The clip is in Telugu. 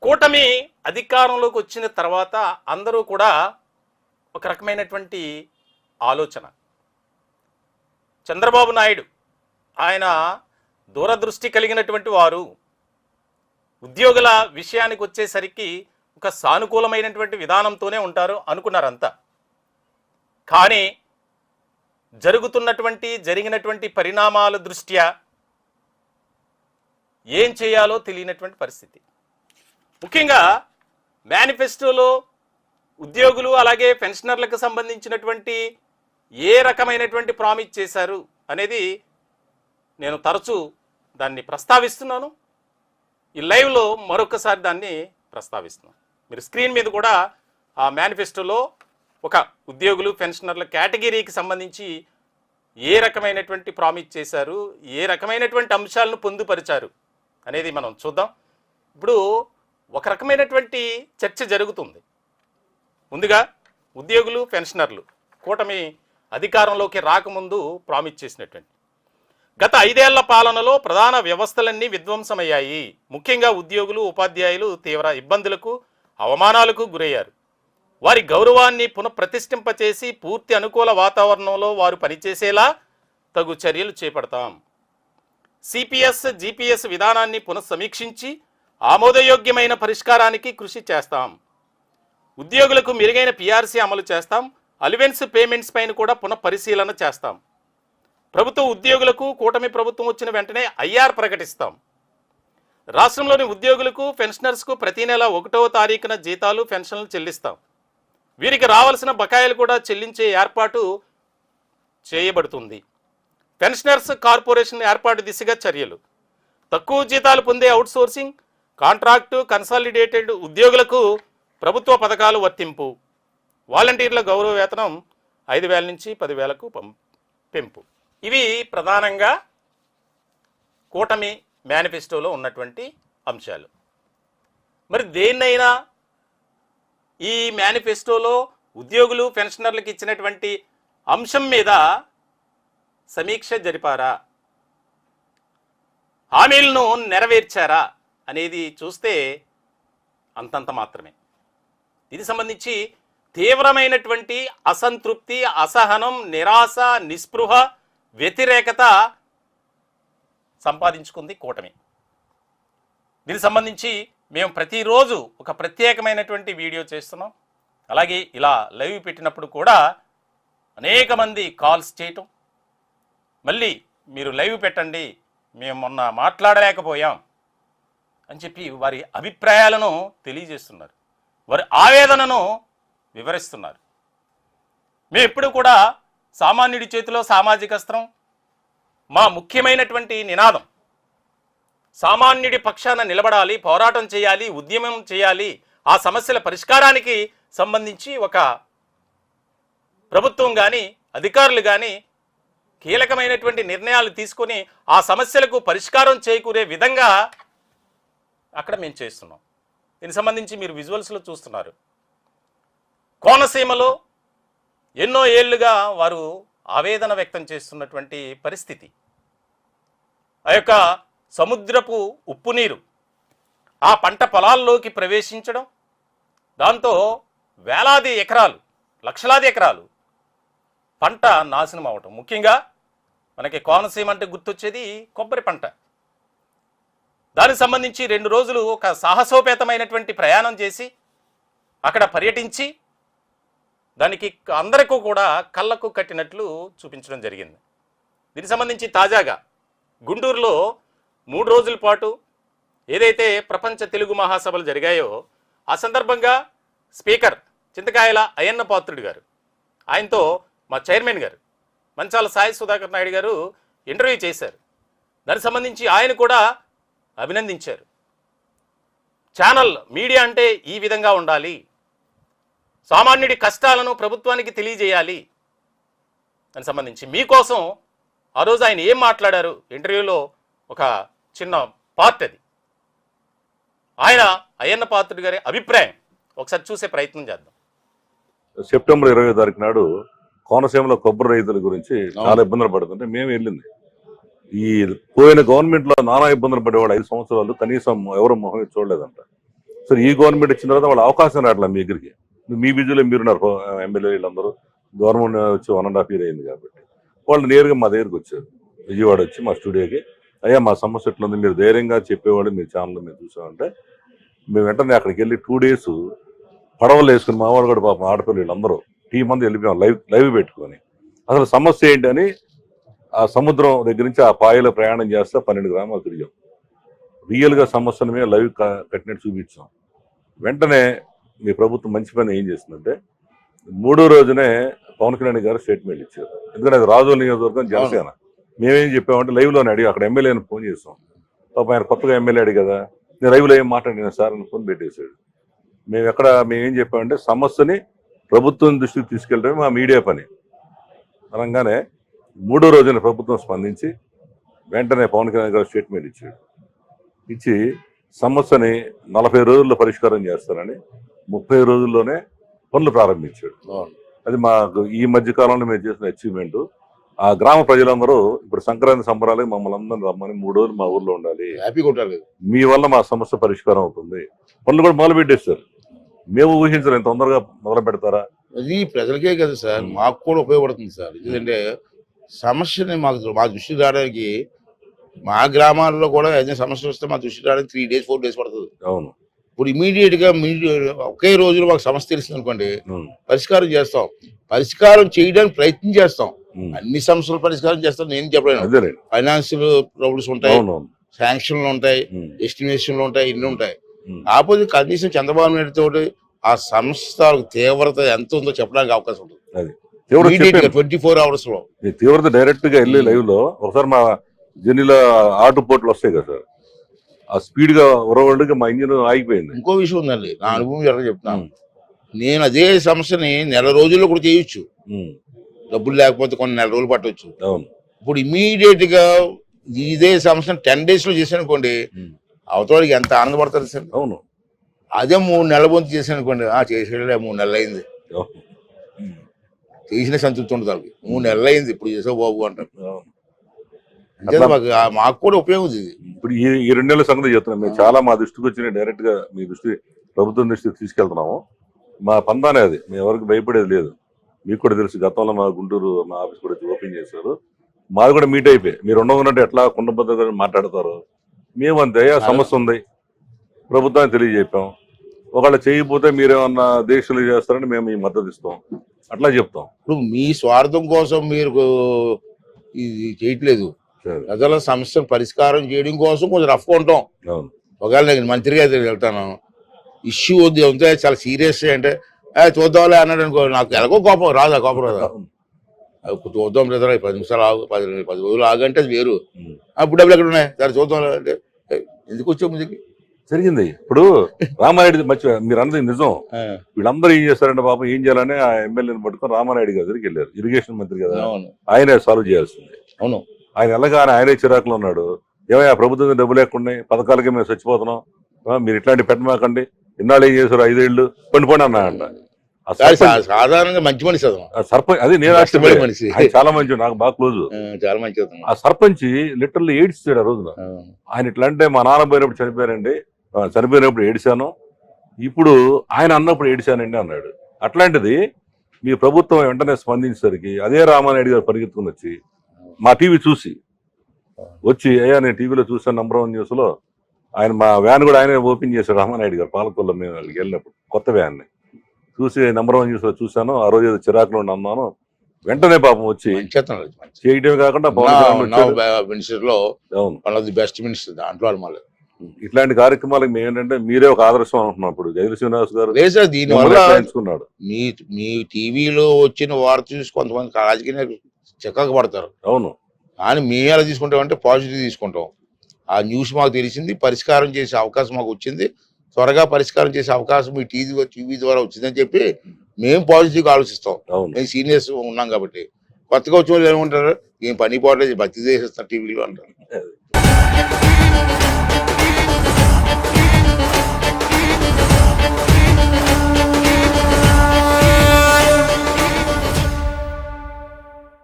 కూటమి అధికారంలోకి వచ్చిన తర్వాత అందరూ కూడా ఒక రకమైనటువంటి ఆలోచన. చంద్రబాబు నాయుడు ఆయన దూరదృష్టి కలిగినటువంటి వారు. ఉద్యోగుల విషయానికి వచ్చేసరికి ఒక సానుకూలమైనటువంటి విధానంతోనే ఉంటారు అనుకున్నారంతా. కానీ జరిగినటువంటి పరిణామాల దృష్ట్యా ఏం చేయాలో తెలియనటువంటి పరిస్థితి. ముఖ్యంగా మేనిఫెస్టోలో ఉద్యోగులు అలాగే పెన్షనర్లకు సంబంధించినటువంటి ఏ రకమైనటువంటి ప్రామిస్ చేశారు అనేది నేను తరచూ దాన్ని ప్రస్తావిస్తున్నాను. ఈ లైవ్లో మరొకసారి దాన్ని ప్రస్తావిస్తున్నాను. మీరు స్క్రీన్ మీద కూడా ఆ మేనిఫెస్టోలో ఒక ఉద్యోగులు పెన్షనర్ల కేటగిరీకి సంబంధించి ఏ రకమైనటువంటి ప్రామిస్ చేశారు, ఏ రకమైనటువంటి అంశాలను పొందుపరిచారు అనేది మనం చూద్దాం. ఇప్పుడు ఒక రకమైనటువంటి చర్చ జరుగుతుంది. ముందుగా ఉద్యోగులు పెన్షనర్లు కూటమి అధికారంలోకి రాకముందు ప్రామిస్ చేసినటువంటి గత 5 ఏళ్ల పాలనలో ప్రధాన వ్యవస్థలన్నీ విధ్వంసమయ్యాయి. ముఖ్యంగా ఉద్యోగులు ఉపాధ్యాయులు తీవ్ర ఇబ్బందులకు అవమానాలకు గురయ్యారు. వారి గౌరవాన్ని పునఃప్రతిష్ఠింపచేసి పూర్తి అనుకూల వాతావరణంలో వారు పనిచేసేలా తగు చర్యలు చేపడతాం. సిపిఎస్ జిపిఎస్ విధానాన్ని పునఃసమీక్షించి ఆమోదయోగ్యమైన పరిష్కారానికి కృషి చేస్తాం. ఉద్యోగులకు మెరుగైన పిఆర్సీ అమలు చేస్తాం. అలివెన్స్ పేమెంట్స్ పైన కూడా పునఃపరిశీలన చేస్తాం. ప్రభుత్వ ఉద్యోగులకు కూటమి ప్రభుత్వం వచ్చిన వెంటనే ఐఆర్ ప్రకటిస్తాం. రాష్ట్రంలోని ఉద్యోగులకు పెన్షనర్స్కు ప్రతి నెల 1వ తారీఖున జీతాలు పెన్షన్లు చెల్లిస్తాం. వీరికి రావాల్సిన బకాయిలు కూడా చెల్లించే ఏర్పాటు చేయబడుతుంది. పెన్షనర్స్ కార్పొరేషన్ ఏర్పాటు దిశగా చర్యలు. తక్కువ జీతాలు పొందే అవుట్సోర్సింగ్, కాంట్రాక్టు, కన్సాలిడేటెడ్ ఉద్యోగులకు ప్రభుత్వ పథకాలు వర్తింపు. వాలంటీర్ల గౌరవ వేతనం 5,000 నుంచి 10,000కు పెంపు. ఇవి ప్రధానంగా కూటమి మేనిఫెస్టోలో ఉన్నటువంటి అంశాలు. మరి దేన్నైనా ఈ మేనిఫెస్టోలో ఉద్యోగులు పెన్షనర్లకు ఇచ్చినటువంటి అంశం మీద సమీక్ష జరిపారా, హామీలను నెరవేర్చారా అనేది చూస్తే అంతంత మాత్రమే. ఇది సంబంధించి తీవ్రమైనటువంటి అసంతృప్తి, అసహనం, నిరాశ, నిస్పృహ, వ్యతిరేకత సంపాదించుకుంది కూటమి. దీనికి సంబంధించి మేము ప్రతిరోజు ఒక ప్రత్యేకమైనటువంటి వీడియో చేస్తున్నాం. అలాగే ఇలా లైవ్ పెట్టినప్పుడు కూడా అనేక మంది కాల్స్ చేయటం, మళ్ళీ మీరు లైవ్ పెట్టండి, మేము మొన్న మాట్లాడలేకపోయాం అని చెప్పి వారి అభిప్రాయాలను తెలియజేస్తున్నారు, వారి ఆవేదనను వివరిస్తున్నారు. మేము ఎప్పుడు కూడా సామాన్యుడి చేతిలో సామాజిక అస్త్రం, మా ముఖ్యమైనటువంటి నినాదం సామాన్యుడి పక్షాన నిలబడాలి, పోరాటం చేయాలి, ఉద్యమం చేయాలి. ఆ సమస్యల పరిష్కారానికి సంబంధించి ఒక ప్రభుత్వం కానీ అధికారులు కానీ కీలకమైనటువంటి నిర్ణయాలు తీసుకొని ఆ సమస్యలకు పరిష్కారం చేకూరే విధంగా అక్కడ మేము చేస్తున్నాం. దీనికి సంబంధించి మీరు విజువల్స్లో చూస్తున్నారు. కోనసీమలో ఎన్నో ఏళ్లుగా వారు ఆవేదన వ్యక్తం చేస్తున్నటువంటి పరిస్థితి. ఆ యొక్క సముద్రపు ఉప్పు నీరు ఆ పంట పొలాల్లోకి ప్రవేశించడం, దాంతో వేలాది ఎకరాలు, లక్షలాది ఎకరాలు పంట నాశనం అవటం. ముఖ్యంగా మనకి కోనసీమ అంటే గుర్తొచ్చేది కొబ్బరి పంట. దానికి సంబంధించి 2 రోజులు ఒక సాహసోపేతమైనటువంటి ప్రయాణం చేసి అక్కడ పర్యటించి దానికి అందరికీ కూడా కళ్ళకు కట్టినట్లు చూపించడం జరిగింది. దీనికి సంబంధించి తాజాగా గుంటూరులో 3 రోజుల పాటు ఏదైతే ప్రపంచ తెలుగు మహాసభలు జరిగాయో ఆ సందర్భంగా స్పీకర్ చింతకాయల అయ్యన్న పాత్రుడు గారు, ఆయనతో మా చైర్మన్ గారు మంచాల సాయి సుధాకర్ నాయుడు గారు ఇంటర్వ్యూ చేశారు. దానికి సంబంధించి ఆయన కూడా అభినందించారు. ఛానల్ మీడియా అంటే ఈ విధంగా ఉండాలి, సామాన్యుడి కష్టాలను ప్రభుత్వానికి తెలియజేయాలి. దానికి సంబంధించి మీకోసం ఆ రోజు ఆయన ఏం మాట్లాడారు ఇంటర్వ్యూలో ఒక చిన్న పార్ట్ అది. ఆయన అయ్యన్న పాత్రుడు గారి అభిప్రాయం ఒకసారి చూసే ప్రయత్నం చేద్దాం. సెప్టెంబర్ 20వ తారీఖు నాడు కోనసీమలో కొబ్బరి రైతుల గురించి చాలా ఇబ్బందులు పడుతుంటే మేము వెళ్ళింది. ఈ పోయిన గవర్నమెంట్ లో నానా ఇబ్బందులు పడేవాడు 5 సంవత్సరాలు కనీసం ఎవరు మొహం చూడలేదంట. సరే ఈ గవర్నమెంట్ ఇచ్చిన తర్వాత వాళ్ళ అవకాశం రావట్లా మీ దగ్గరికి. మీ బిజీలో మీరున్నారు ఎమ్మెల్యే వీళ్ళందరూ. గవర్నమెంట్ వచ్చి 1.5 year అయింది కాబట్టి వాళ్ళు నేరుగా మా దగ్గరికి వచ్చారు. విజయవాడ వచ్చి మా స్టూడియోకి, అయ్యా మా సమస్య ఎట్లా ఉంది, మీరు ధైర్యంగా చెప్పేవాళ్ళు మీ ఛానల్లో మేము చూసామంటే మేము వెంటనే అక్కడికి వెళ్ళి 2 days పడవలు వేసుకుని మా వాళ్ళు కూడా పాపం ఆడపిల్లలు వీళ్ళందరూ టీం అంతా వెళ్ళిపోయాం లైవ్ పెట్టుకొని. అసలు సమస్య ఏంటి అని ఆ సముద్రం దగ్గర నుంచి ఆ పాయలో ప్రయాణం చేస్తే 12 గ్రామాలు తిరిగాం. రియల్గా సమస్యల మీద లైవ్ కట్టినట్టు చూపించాం. వెంటనే మీ ప్రభుత్వం మంచి పని ఏం చేస్తుందంటే 3వ రోజునే పవన్ కళ్యాణ్ గారు స్టేట్మెంట్ ఇచ్చారు. ఎందుకంటే అది రాజోల్ నియోజకవర్గం జనసేన. మేమేం చెప్పామంటే లైవ్లోనే అడిగి అక్కడ ఎమ్మెల్యేని ఫోన్ చేస్తాం. పాప ఆయన కొత్తగా ఎమ్మెల్యే అడిగి కదా, నేను లైవ్లో ఏం మాట్లాడిన సార్ అని ఫోన్ పెట్టేశాడు. మేమేం చెప్పామంటే సమస్యని ప్రభుత్వం దృష్టికి తీసుకెళ్ళడమే మా మీడియా పని అనగానే 3వ రోజున ప్రభుత్వం స్పందించి వెంటనే పవన్ కళ్యాణ్ గారు స్టేట్మెంట్ ఇచ్చాడు. ఇచ్చి సమస్యని 40 రోజుల్లో పరిష్కారం చేస్తారని 30 రోజుల్లోనే పనులు ప్రారంభించాడు. అది మాకు ఈ మధ్య కాలంలో మేము చేసిన అచీవ్మెంట్. ఆ గ్రామ ప్రజలందరూ ఇప్పుడు సంక్రాంతి సంబరాలకి మమ్మల్ని అందరినీ రమ్మని 3 రోజులు మా ఊర్లో ఉండాలి, హ్యాపీగా ఉంటారు, మీ వల్ల మా సమస్య పరిష్కారం అవుతుంది. పనులు కూడా మొదలు పెట్టేస్తారు. మేము ఊహించలేం తొందరగా మొదలు పెడతారా. అది ప్రజలకే కదా సార్, మాకు కూడా ఉపయోగపడుతుంది సార్. ఎందుకంటే సమస్యని మా దృష్టికి రావడానికి, మా గ్రామాల్లో కూడా ఏదైనా సమస్య వస్తే మా దృష్టికి రావడానికి 3 days 4 days పడుతుంది. అవును. ఇప్పుడు ఇమీడియట్ గా ఒకే రోజులో మాకు సమస్య తెలిసింది అనుకోండి, పరిష్కారం చేస్తాం. పరిష్కారం చేయడానికి ప్రయత్నం చేస్తాం. అన్ని సమస్యలు పరిష్కారం చేస్తాం నేను చెప్పలేను. ఫైనాన్షియల్ ప్రాబ్లమ్స్ ఉంటాయి, శాంక్షన్లు ఉంటాయి, ఎస్టిమేషన్లు ఉంటాయి, ఇన్ని ఉంటాయి. కాకపోతే కనీసం చంద్రబాబు నాయుడు తోటి ఆ సంస్థ తీవ్రత ఎంత ఉందో చెప్పడానికి అవకాశం ఉంటుంది. 24 hours లో తీవ్రత డైరెక్ట్ గా వెళ్ళి లైవ్ లో ఒకసారి మా జర్నీలో ఆటో పోర్ట్లు వస్తాయి కదా సార్, ఆ స్పీడ్ గా ఉరవల్డ్గా మా ఇంజిన్ ఆగిపోయింది. ఇంకో విషయం ఉందండి, నా అనుభవం ఎక్కడ చెప్తున్నాను. నేను అదే సమస్యని నెల రోజుల్లో కూడా చేయొచ్చు, డబ్బులు లేకపోతే కొన్ని నెల రోజులు పట్టవచ్చు. ఇప్పుడు ఇమీడియట్ గా ఇదే సమస్యను 10 days లో చేశాను అనుకోండి, అవతలకి ఎంత ఆనందపడతారు సార్. అవును. అదే 3 నెలల పొంది చేశాను అనుకోండి, చేసేటప్పుడు 3 నెలలు అయింది, చేసిన సంతృప్తి ఉండదు వాళ్ళకి. 3 నెలలు అయింది ఇప్పుడు చేసావు బాబు అంటారు. మాకు కూడా ఉపయోగం ఇది. ఇప్పుడు ఈ 2 నెలల సంగతి చెప్తున్నాం. మేము చాలా మా దృష్టికి వచ్చి డైరెక్ట్ గా మీ ప్రభుత్వం దృష్టికి తీసుకెళ్తున్నాము. మా పందానే అది, మేము ఎవరికి భయపడేది లేదు. మీకు కూడా తెలుసు, గతంలో మా గుంటూరు మా ఆఫీస్ కూడా ఓపెన్ చేశారు. మాది కూడా మీట్ అయిపోయి మీరు ఉండవున్నట్టు ఎట్లా కుండబద్దగా మాట్లాడతారు. మేము అంతే, ఆ సమస్య ఉంది ప్రభుత్వాన్ని తెలియజెప్పాం. ఒకవేళ చేయకపోతే మీరేమన్నా దీక్షలు చేస్తారని మేము ఈ మద్దతు ఇస్తాం, అట్లా చెప్తాం. ఇప్పుడు మీ స్వార్థం కోసం మీరు ఇది చేయట్లేదు, ప్రజల సమస్యను పరిష్కారం చేయడం కోసం కొంచెం రఫ్గా ఉంటాం. ఒకవేళ నేను మంత్రిగా వెళ్తాను, ఇష్యూ వద్దు అంతే చాలా సీరియస్ అంటే చూద్దాంలే అన్నాడు అనుకో, నాకు ఎలాగో కోపం రాదా, కోపం రాదా, చూద్దాం లేదా 10 నిమిషాలు ఆగు, 10 రోజులు ఆగంటే అది వేరు. అప్పుడు డబ్బులు ఎక్కడ ఉన్నాయి సరే చూద్దాం అంటే ఎందుకు వచ్చావు ముందుకి జరిగింది. ఇప్పుడు రామారెడ్డి మీరు అన్నది నిజం. వీళ్ళందరూ ఏం చేస్తారంటే పాపం ఏం చేయాలని ఆ ఎమ్మెల్యేని పట్టుకొని రామారెడ్డి గారి దగ్గరికి వెళ్ళారు. ఇరిగేషన్ మంత్రి కదా, ఆయనే సాల్వ్ చేయాల్సింది. అవును. ఆయన వెళ్ళగానే ఆయనే చిరాకులో ఉన్నాడు. ఏమయ్యా ప్రభుత్వం డబ్బు లేకుండా పథకాలకి మేము చచ్చిపోతున్నాం, మీరు ఇట్లాంటి పెట్టమాకండి, ఇన్నాళ్ళు ఏం చేశారు 5 ఏళ్ళు పండిపోండి అన్నాడంట. సాధారణంగా మంచి మనిషి సర్పంచ్, అది నేను చాలా మంచి, నాకు బాగా క్లోజ్. చాలా మంచి ఆ సర్పంచ్ లిటరల్లీ ఏడ్చాడు ఆ రోజున. ఆయన ఇట్లా అంటే మా నాన్న పోయినప్పుడు చనిపోయారండి, చనిపోయినప్పుడు ఏడిశాను, ఇప్పుడు ఆయన అన్నప్పుడు ఏడిశానండి అన్నాడు. అట్లాంటిది మీ ప్రభుత్వం వెంటనే స్పందించేసరికి అదే రామానాయుడు గారు పరిగెత్తుకుని వచ్చి మా టీవీ వచ్చి అయ్యా నేను టీవీలో చూసాను నంబర్ 1 న్యూస్ లో, ఆయన మా వ్యాన్ కూడా ఆయనే ఓపెన్ చేశాడు రామానాయుడు గారు. పాలకొల్లో మేము వాళ్ళకి వెళ్ళినప్పుడు కొత్త వ్యాన్ని చూసి నంబర్ 1 న్యూస్ లో చూశాను. ఆ రోజు ఏదో చిరాకులో అన్నాను, వెంటనే పాపం వచ్చి చేయడమే కాకుండా బెస్ట్ మినిస్టర్ దాంట్లో మళ్ళీ ఇట్లాంటి కార్యక్రమాలకు మేము ఏంటంటే మీరే ఒక ఆదర్శం అనుకున్నాం. ఇప్పుడు జగదీష్ శ్రీనివాస్ గారు దీనివల్ల మీ టీవీలో వచ్చిన వార్త చూసి కొంతమంది రాజకీయ చిక్కగా పడతారు. అవును. కానీ మేము ఎలా తీసుకుంటామంటే పాజిటివ్ తీసుకుంటాం. ఆ న్యూస్ మాకు తెలిసింది, పరిష్కారం చేసే అవకాశం మాకు వచ్చింది, త్వరగా పరిష్కారం చేసే అవకాశం ఈ టీవీ ద్వారా వచ్చిందని చెప్పి మేము పాజిటివ్గా ఆలోచిస్తాం. మేము సీనియర్స్ ఉన్నాం కాబట్టి. కొత్తగా వచ్చిన వాళ్ళు ఏమంటారు, ఏం పని పోవట్లేదు, భక్తి చేసేస్తారు టీవీలో అంటారు.